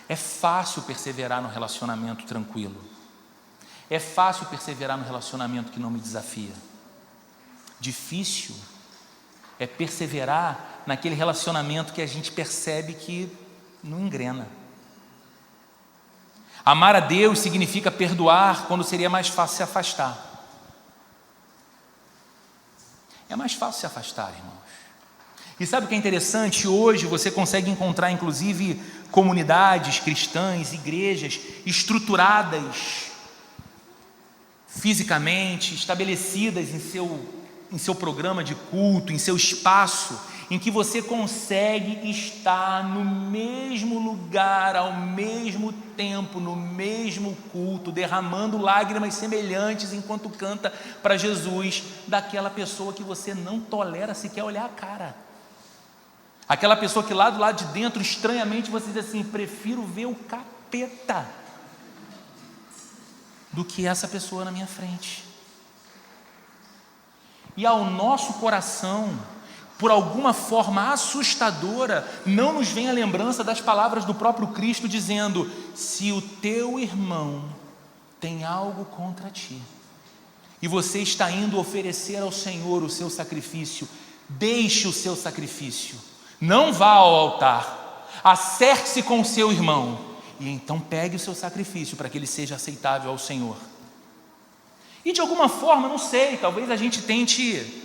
É fácil perseverar no relacionamento tranquilo. É fácil perseverar no relacionamento que não me desafia. Difícil é perseverar naquele relacionamento que a gente percebe que não engrena. Amar a Deus significa perdoar quando seria mais fácil se afastar. É mais fácil se afastar, irmãos. E sabe o que é interessante? Hoje você consegue encontrar, inclusive, comunidades cristãs, igrejas estruturadas fisicamente, estabelecidas em seu programa de culto, em seu espaço, em que você consegue estar no mesmo lugar, ao mesmo tempo, no mesmo culto, derramando lágrimas semelhantes enquanto canta para Jesus, daquela pessoa que você não tolera sequer olhar a cara. Aquela pessoa que lá do lado de dentro, estranhamente, você diz assim: prefiro ver o capeta do que essa pessoa na minha frente. E ao nosso coração, por alguma forma assustadora, não nos vem a lembrança das palavras do próprio Cristo dizendo: se o teu irmão tem algo contra ti, e você está indo oferecer ao Senhor o seu sacrifício, deixe o seu sacrifício, não vá ao altar, acerte-se com o seu irmão, e então pegue o seu sacrifício para que ele seja aceitável ao Senhor. E de alguma forma, não sei, talvez a gente tente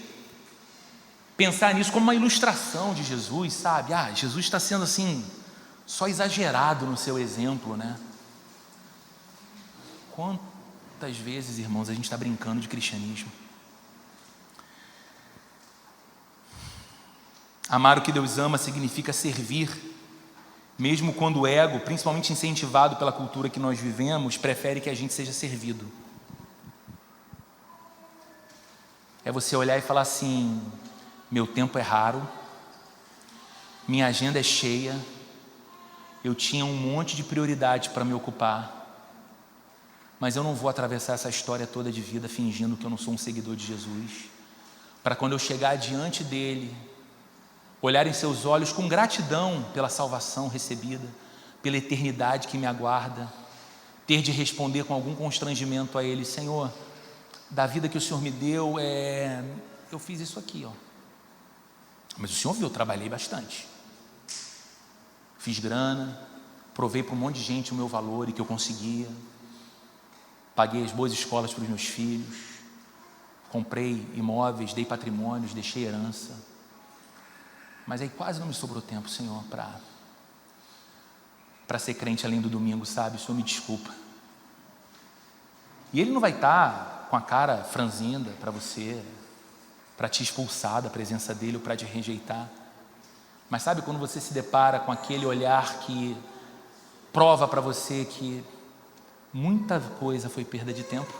pensar nisso como uma ilustração de Jesus, sabe? Jesus está sendo assim, só exagerado no seu exemplo, né? Quantas vezes, irmãos, a gente está brincando de cristianismo? Amar o que Deus ama significa servir, mesmo quando o ego, principalmente incentivado pela cultura que nós vivemos, prefere que a gente seja servido. É você olhar e falar assim: meu tempo é raro, minha agenda é cheia, eu tinha um monte de prioridades para me ocupar, mas eu não vou atravessar essa história toda de vida fingindo que eu não sou um seguidor de Jesus, para quando eu chegar diante dele, olhar em seus olhos com gratidão pela salvação recebida, pela eternidade que me aguarda, ter de responder com algum constrangimento a ele: Senhor, da vida que o Senhor me deu, eu fiz isso aqui, ó. Mas o Senhor viu, eu trabalhei bastante, fiz grana, provei para um monte de gente o meu valor e que eu conseguia, paguei as boas escolas para os meus filhos, comprei imóveis, dei patrimônios, deixei herança, mas aí quase não me sobrou tempo, Senhor, para ser crente além do domingo, sabe? O Senhor me desculpa. E Ele não vai estar com a cara franzinda para você, para te expulsar da presença dele ou para te rejeitar. Mas sabe quando você se depara com aquele olhar que prova para você que muita coisa foi perda de tempo?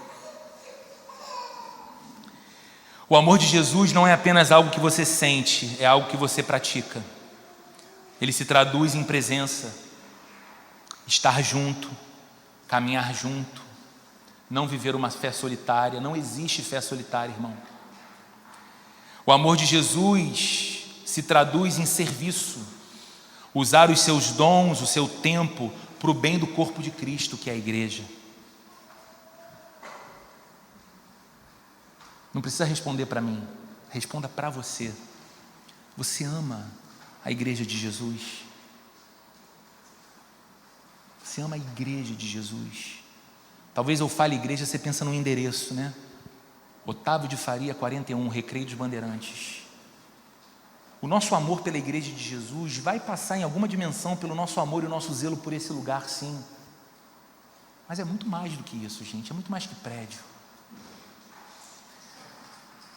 O amor de Jesus não é apenas algo que você sente, é algo que você pratica. Ele se traduz em presença, estar junto, caminhar junto, não viver uma fé solitária. Não existe fé solitária, irmão. O amor de Jesus se traduz em serviço, usar os seus dons, o seu tempo, para o bem do corpo de Cristo, que é a igreja. Não precisa responder para mim, responda para você. Você ama a igreja de Jesus? Você ama a igreja de Jesus? Talvez eu fale igreja, você pensa no endereço, né? Otávio de Faria 41, Recreio dos Bandeirantes. O nosso amor pela igreja de Jesus vai passar em alguma dimensão pelo nosso amor e o nosso zelo por esse lugar, sim. Mas é muito mais do que isso, gente, é muito mais que prédio.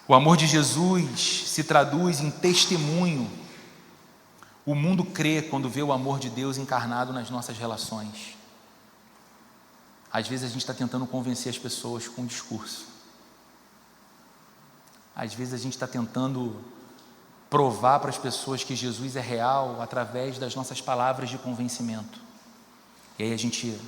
O amor de Jesus se traduz em testemunho. O mundo crê quando vê o amor de Deus encarnado nas nossas relações. Às vezes a gente está tentando convencer as pessoas com um discurso. Às vezes a gente está tentando provar para as pessoas que Jesus é real através das nossas palavras de convencimento. E aí a gente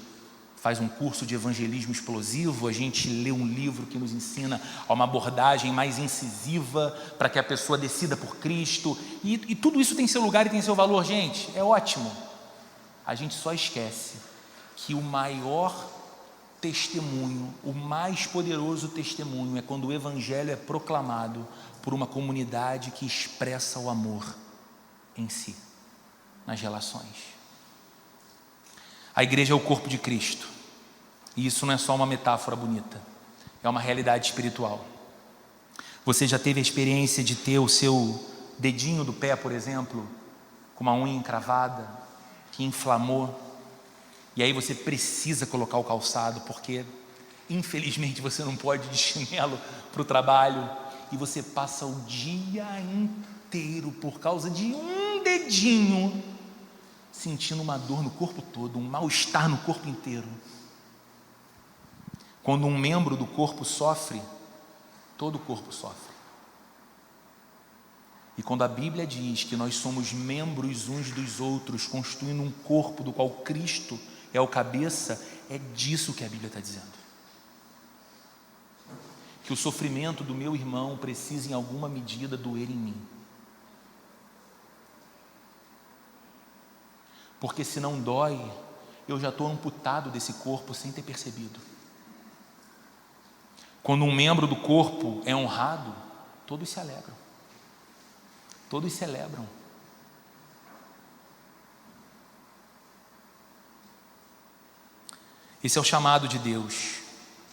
faz um curso de evangelismo explosivo, a gente lê um livro que nos ensina a uma abordagem mais incisiva para que a pessoa decida por Cristo, e tudo isso tem seu lugar e tem seu valor, gente, é ótimo. A gente só esquece que o maior testemunho, o mais poderoso testemunho é quando o evangelho é proclamado por uma comunidade que expressa o amor em si, nas relações. A igreja é o corpo de Cristo, e isso não é só uma metáfora bonita, é uma realidade espiritual. Você já teve a experiência de ter o seu dedinho do pé, por exemplo, com uma unha encravada, que inflamou, e aí você precisa colocar o calçado, porque infelizmente você não pode ir de chinelo para o trabalho, e você passa o dia inteiro por causa de um dedinho, sentindo uma dor no corpo todo, um mal-estar no corpo inteiro. Quando um membro do corpo sofre, todo o corpo sofre. E quando a Bíblia diz que nós somos membros uns dos outros, constituindo um corpo do qual Cristo é o cabeça, é disso que a Bíblia está dizendo. Que o sofrimento do meu irmão precisa em alguma medida doer em mim. Porque se não dói, eu já estou amputado desse corpo sem ter percebido. Quando um membro do corpo é honrado, todos se alegram. Todos celebram. Esse é o chamado de Deus,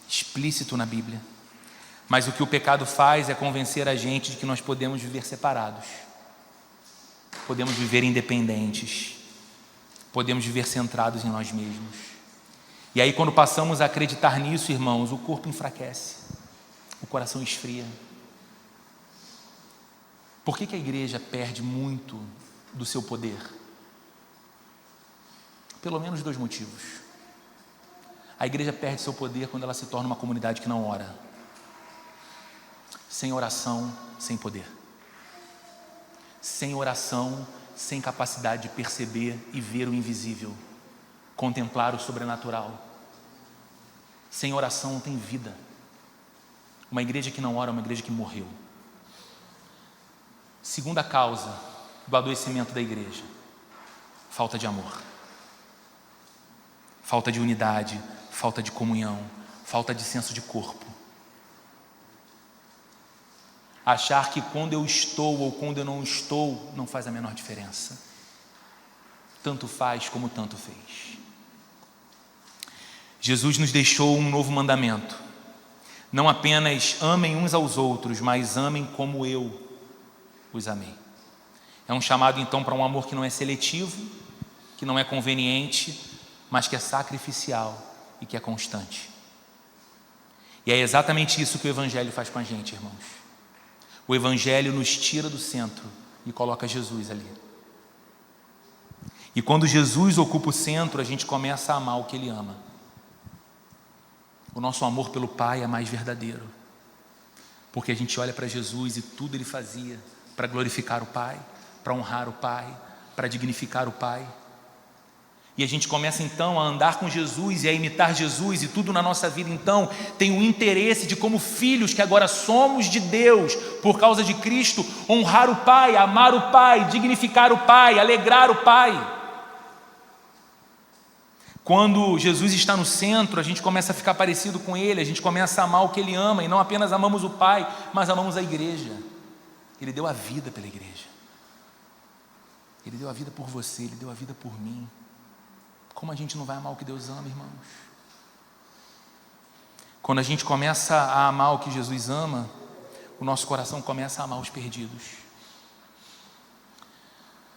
explícito na Bíblia. Mas o que o pecado faz é convencer a gente de que nós podemos viver separados, podemos viver independentes, podemos viver centrados em nós mesmos. E aí, quando passamos a acreditar nisso, irmãos, o corpo enfraquece, o coração esfria. Por que a igreja perde muito do seu poder? Pelo menos 2 motivos. A igreja perde seu poder quando ela se torna uma comunidade que não ora. Sem oração, sem poder. Sem oração, sem capacidade de perceber e ver o invisível, contemplar o sobrenatural. Sem oração não tem vida. Uma igreja que não ora é uma igreja que morreu. Segunda causa do adoecimento da igreja: falta de amor, falta de unidade, falta de comunhão, falta de senso de corpo. Achar que quando eu estou ou quando eu não estou não faz a menor diferença. Tanto faz como tanto fez. Jesus nos deixou um novo mandamento: não apenas amem uns aos outros, mas amem como eu os amei. É um chamado então para um amor que não é seletivo, que não é conveniente, mas que é sacrificial e que é constante. E é exatamente isso que o Evangelho faz com a gente, irmãos. O Evangelho nos tira do centro e coloca Jesus ali. E quando Jesus ocupa o centro, a gente começa a amar o que Ele ama. O nosso amor pelo Pai é mais verdadeiro, porque a gente olha para Jesus e tudo Ele fazia para glorificar o Pai, para honrar o Pai, para dignificar o Pai. E a gente começa então a andar com Jesus e a imitar Jesus, e tudo na nossa vida então tem o interesse de, como filhos que agora somos de Deus por causa de Cristo, honrar o Pai, amar o Pai, dignificar o Pai, alegrar o Pai. Quando Jesus está no centro, a gente começa a ficar parecido com Ele, a gente começa a amar o que Ele ama, e não apenas amamos o Pai, mas amamos a igreja. Ele deu a vida pela igreja. Ele deu a vida por você, Ele deu a vida por mim. Como a gente não vai amar o que Deus ama, irmãos? Quando a gente começa a amar o que Jesus ama, o nosso coração começa a amar os perdidos.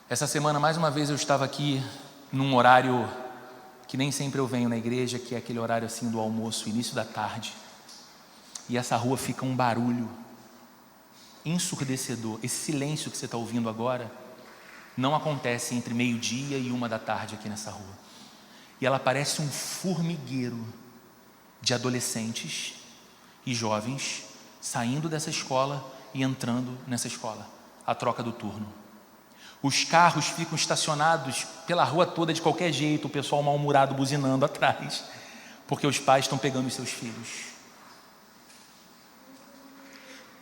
Essa semana, mais uma vez, eu estava aqui num horário que nem sempre eu venho na igreja, que é aquele horário assim do almoço, início da tarde. E essa rua fica um barulho ensurdecedor. Esse silêncio que você está ouvindo agora não acontece entre 12:00 e 1 da tarde aqui nessa rua. E ela parece um formigueiro de adolescentes e jovens saindo dessa escola e entrando nessa escola, a troca do turno. Os carros ficam estacionados pela rua toda de qualquer jeito, o pessoal mal-humorado buzinando atrás, porque os pais estão pegando os seus filhos.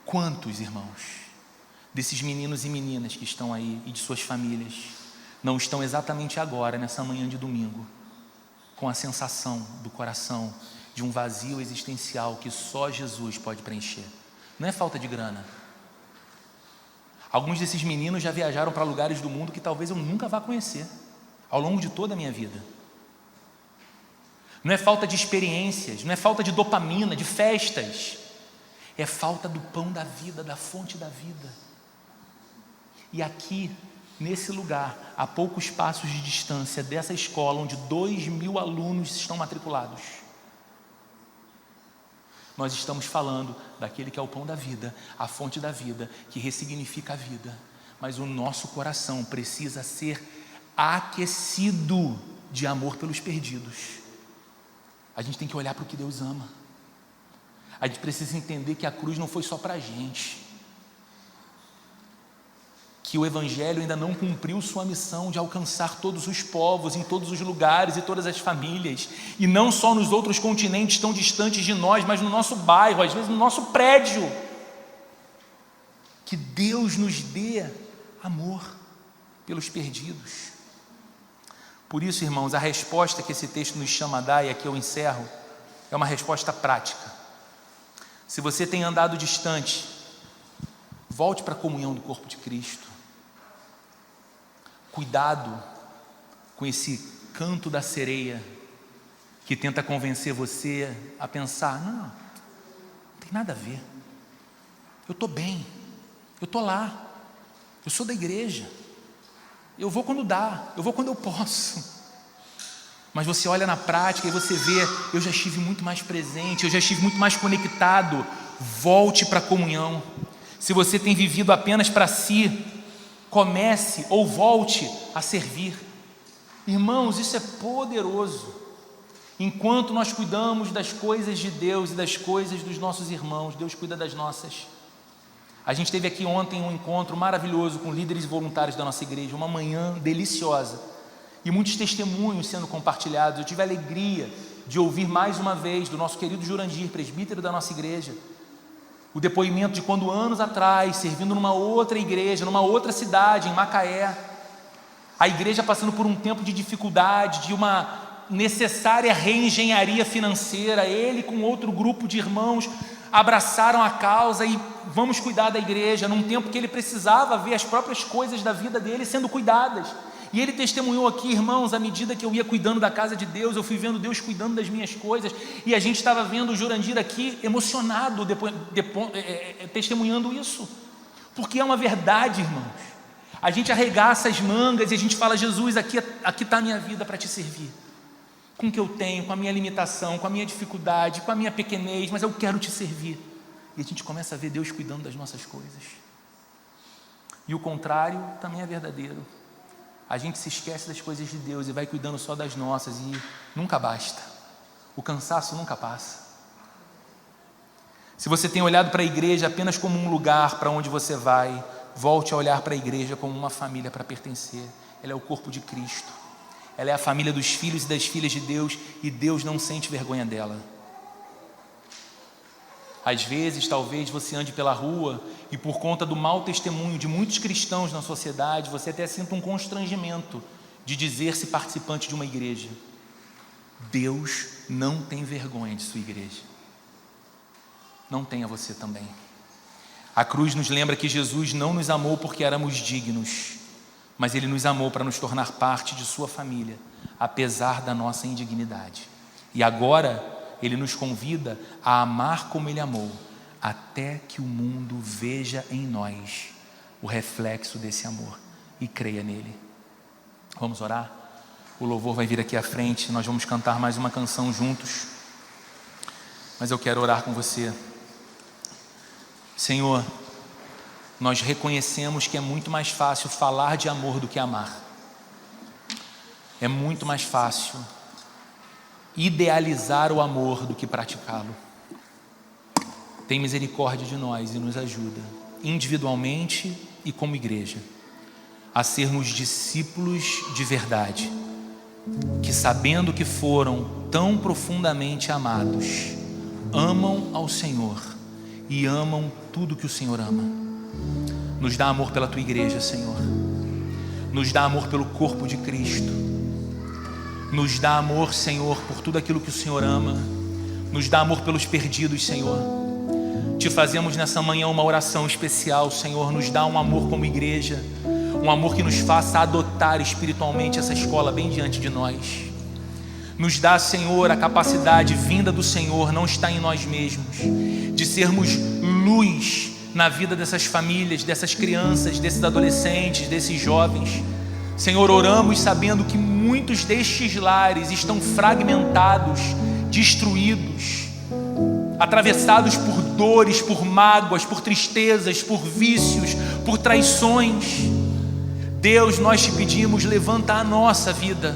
Quantos, irmãos, desses meninos e meninas que estão aí e de suas famílias não estão exatamente agora, nessa manhã de domingo, com a sensação do coração de um vazio existencial que só Jesus pode preencher? Não é falta de grana. Alguns desses meninos já viajaram para lugares do mundo que talvez eu nunca vá conhecer ao longo de toda a minha vida. Não é falta de experiências, não é falta de dopamina, de festas. É falta do pão da vida, da fonte da vida. E aqui, nesse lugar, a poucos passos de distância dessa escola, onde 2.000 alunos estão matriculados, nós estamos falando daquele que é o pão da vida, a fonte da vida, que ressignifica a vida. Mas o nosso coração precisa ser aquecido de amor pelos perdidos. A gente tem que olhar para o que Deus ama. A gente precisa entender que a cruz não foi só para a gente, que o Evangelho ainda não cumpriu sua missão de alcançar todos os povos, em todos os lugares e todas as famílias, e não só nos outros continentes tão distantes de nós, mas no nosso bairro, às vezes no nosso prédio. Que Deus nos dê amor pelos perdidos. Por isso, irmãos, a resposta que esse texto nos chama a dar, e aqui eu encerro, é uma resposta prática. Se você tem andado distante, volte para a comunhão do corpo de Cristo. Cuidado com esse canto da sereia que tenta convencer você a pensar: não tem nada a ver, eu estou bem, eu estou lá, eu sou da igreja, eu vou quando dá, eu vou quando eu posso. Mas você olha na prática e você vê: eu já estive muito mais presente, eu já estive muito mais conectado. Volte para a comunhão. Se você tem vivido apenas para si, comece ou volte a servir. Irmãos, isso é poderoso. Enquanto nós cuidamos das coisas de Deus e das coisas dos nossos irmãos, Deus cuida das nossas. A gente teve aqui ontem um encontro maravilhoso com líderes e voluntários da nossa igreja, uma manhã deliciosa, e muitos testemunhos sendo compartilhados. Eu tive a alegria de ouvir mais uma vez do nosso querido Jurandir, presbítero da nossa igreja, o depoimento de quando anos atrás, servindo numa outra igreja, numa outra cidade, em Macaé, a igreja passando por um tempo de dificuldade, de uma necessária reengenharia financeira, ele com outro grupo de irmãos abraçaram a causa e vamos cuidar da igreja, num tempo que ele precisava ver as próprias coisas da vida dele sendo cuidadas. E ele testemunhou aqui: irmãos, à medida que eu ia cuidando da casa de Deus, eu fui vendo Deus cuidando das minhas coisas, e a gente estava vendo o Jurandir aqui emocionado, testemunhando isso, porque é uma verdade, irmãos. A gente arregaça as mangas e a gente fala: Jesus, aqui está a minha vida para te servir, com o que eu tenho, com a minha limitação, com a minha dificuldade, com a minha pequenez, mas eu quero te servir. E a gente começa a ver Deus cuidando das nossas coisas. E o contrário também é verdadeiro. A gente se esquece das coisas de Deus e vai cuidando só das nossas, e nunca basta. O cansaço nunca passa. Se você tem olhado para a igreja apenas como um lugar para onde você vai, volte a olhar para a igreja como uma família para pertencer. Ela é o corpo de Cristo. Ela é a família dos filhos e das filhas de Deus, e Deus não sente vergonha dela. Às vezes, talvez você ande pela rua e, por conta do mau testemunho de muitos cristãos na sociedade, você até sinta um constrangimento de dizer-se participante de uma igreja. Deus não tem vergonha de sua igreja. Não tenha você também. A cruz nos lembra que Jesus não nos amou porque éramos dignos, mas Ele nos amou para nos tornar parte de sua família, apesar da nossa indignidade. E agora Ele nos convida a amar como Ele amou, até que o mundo veja em nós o reflexo desse amor e creia nele. Vamos orar? O louvor vai vir aqui à frente, nós vamos cantar mais uma canção juntos, mas eu quero orar com você. Senhor, nós reconhecemos que é muito mais fácil falar de amor do que amar. É muito mais fácil idealizar o amor do que praticá-lo. Tem misericórdia de nós e nos ajuda. individualmente e como igreja, a sermos discípulos de verdade, que sabendo que foram tão profundamente amados, amam ao Senhor e amam tudo que o Senhor ama. Nos dá amor pela tua igreja, Senhor. Nos dá amor pelo corpo de Cristo. Nos dá amor, Senhor, por tudo aquilo que o Senhor ama. Nos dá amor pelos perdidos, Senhor. Te fazemos nessa manhã uma oração especial, Senhor. Nos dá um amor como igreja, um amor que nos faça adotar espiritualmente essa escola bem diante de nós. Nos dá, Senhor, a capacidade vinda do Senhor, não está em nós mesmos, de sermos luz na vida dessas famílias, dessas crianças, desses adolescentes, desses jovens. Senhor, oramos sabendo que muitos destes lares estão fragmentados, destruídos, atravessados por dores, por mágoas, por tristezas, por vícios, por traições. Deus, nós te pedimos, levanta a nossa vida,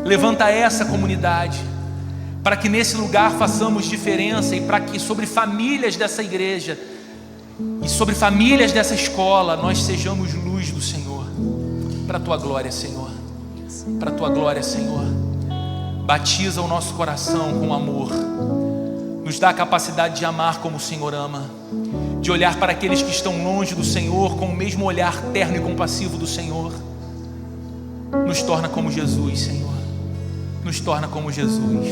levanta essa comunidade, para que nesse lugar façamos diferença e para que sobre famílias dessa igreja e sobre famílias dessa escola nós sejamos luz do Senhor, para a tua glória, Senhor, para a tua glória, Senhor. Batiza o nosso coração com amor, nos dá a capacidade de amar como o Senhor ama, de olhar para aqueles que estão longe do Senhor com o mesmo olhar terno e compassivo do Senhor. Nos torna como Jesus, Senhor, nos torna como Jesus.